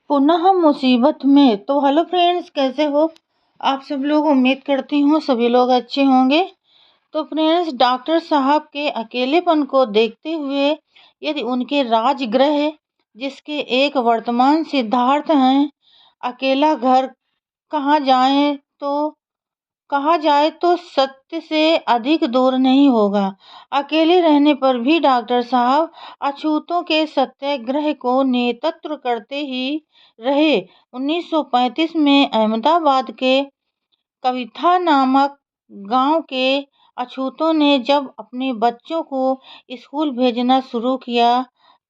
पुनः मुसीबत में। तो हेलो फ्रेंड्स, कैसे हो आप सब लोग। उम्मीद करती हूँ सभी लोग अच्छे होंगे। तो फ्रेंड्स, डॉक्टर साहब के अकेलेपन को देखते हुए यदि उनके राजगृह जिसके एक वर्तमान सिद्धार्थ हैं, अकेला घर कहा जाए तो सत्य से अधिक दूर नहीं होगा। अकेले रहने पर भी डॉक्टर साहब अछूतों के सत्याग्रह को नेतृत्व करते ही रहे। 1935 में अहमदाबाद के कविथा नामक गांव के अछूतों ने जब अपने बच्चों को स्कूल भेजना शुरू किया,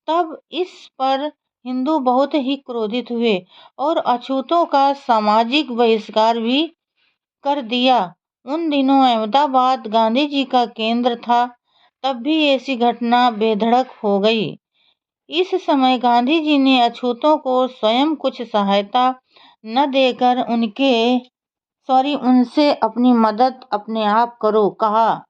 तब इस पर हिंदू बहुत ही क्रोधित हुए और अछूतों का सामाजिक बहिष्कार भी कर दिया। उन दिनों अहमदाबाद गांधी जी का केंद्र था, तब भी ऐसी घटना बेधड़क हो गई। इस समय गांधी जी ने अछूतों को स्वयं कुछ सहायता न देकर उनसे अपनी मदद अपने आप करो कहा।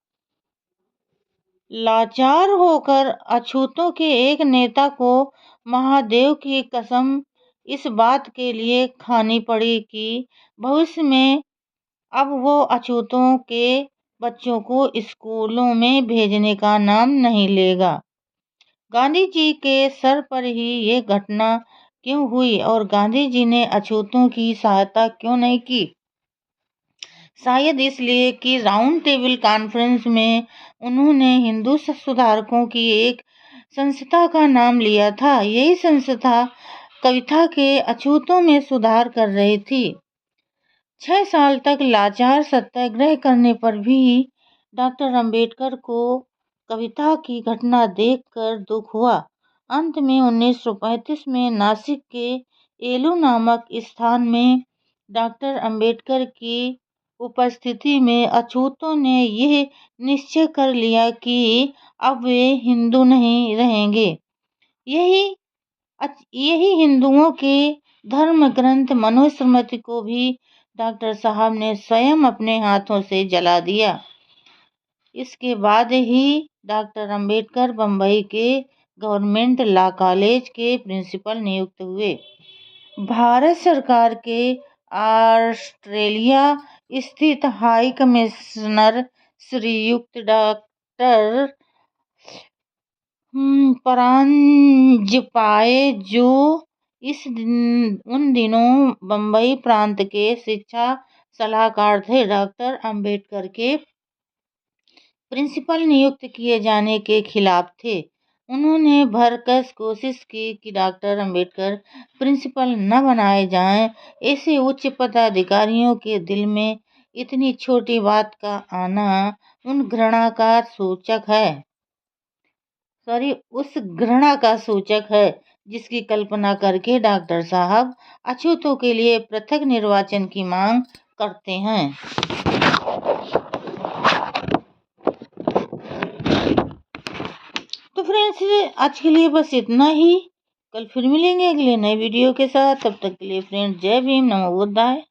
लाचार होकर अछूतों के एक नेता को महादेव की कसम इस बात के लिए खानी पड़ी कि भविष्य में अब वो अछूतों के बच्चों को स्कूलों में भेजने का नाम नहीं लेगा। गांधी जी के सर पर ही ये घटना क्यों हुई और गांधी जी ने अछूतों की सहायता क्यों नहीं की? शायद इसलिए कि राउंड टेबल कॉन्फ्रेंस में उन्होंने हिंदू सुधारकों की एक संस्था का नाम लिया था। यही संस्था कविता के अछूतों में सुधार कर रही थी। 6 साल तक लाचार सत्याग्रह करने पर भी डॉक्टर अंबेडकर को कविता की घटना देखकर दुख हुआ। अंत में 1935 में नासिक के एलू नामक स्थान में डॉक्टर अंबेडकर की उपस्थिति में अछूतों ने यह निश्चय कर लिया कि अब वे हिंदू नहीं रहेंगे। यही हिंदुओं के धर्म ग्रंथ मनुस्मृति को भी डॉक्टर साहब ने स्वयं अपने हाथों से जला दिया। इसके बाद ही डॉक्टर अंबेडकर बम्बई के गवर्नमेंट लॉ कॉलेज के प्रिंसिपल नियुक्त हुए। भारत सरकार के ऑस्ट्रेलिया स्थित हाई कमिश्नर श्रीयुक्त डॉक्टर परांजपाए, जो उन दिनों बम्बई प्रांत के शिक्षा सलाहकार थे, डॉक्टर अंबेडकर के प्रिंसिपल नियुक्त किए जाने के खिलाफ थे। उन्होंने भरसक कोशिश की कि डॉक्टर अंबेडकर प्रिंसिपल न बनाए जाएं। ऐसे उच्च पदाधिकारियों के दिल में इतनी छोटी बात का आना उस घृणा का सूचक है जिसकी कल्पना करके डॉक्टर साहब अछूतों के लिए पृथक निर्वाचन की मांग करते हैं। तो फ्रेंड्स, आज के लिए बस इतना ही। कल फिर मिलेंगे अगले नए वीडियो के साथ। तब तक के लिए फ्रेंड्स, जय भीम, नमो बुद्धाय।